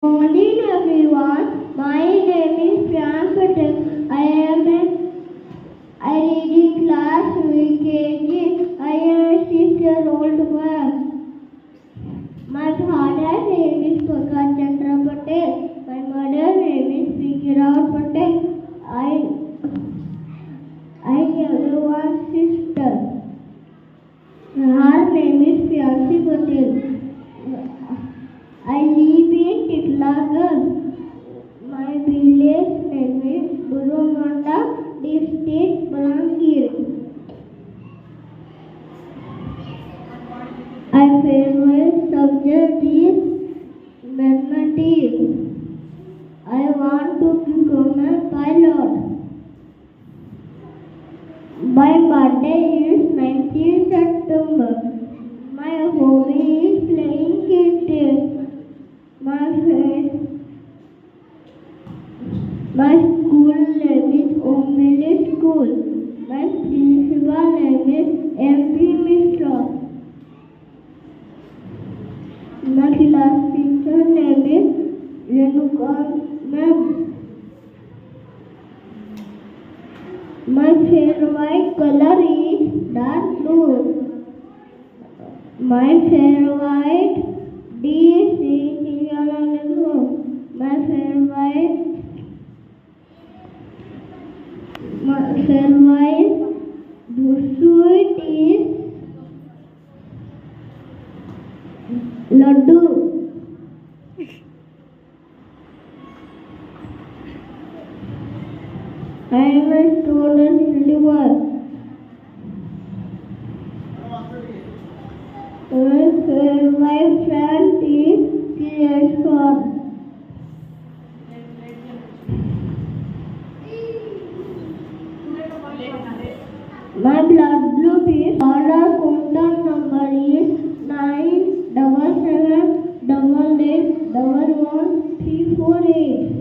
Morning everyone, my name is Priyank Patel. I read in class UKG. I am a 6-year-old boy. My father's name is Prakash Chandra Patel. My mother's name is Vikirat Patel. I have one sister. Her name is Priyanshi Patel. I live in Titlagarh. My village name is Burumanda, district Balangir. My favorite subject is mathematics. I want to become a pilot. My birthday is 19th September. My hobby is playing cricket. My school name is Omeli School. My principal name is MP Mishra. My class teacher name is Renuka Ma'am. My favorite color is dark blue. My favorite dish is My favorite sweet is laddu. I am a student believer. My friend is Kireshwar. My blood group is order contact number is 97788111348.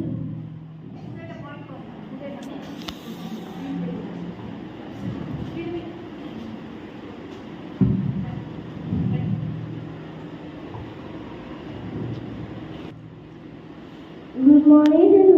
Good morning.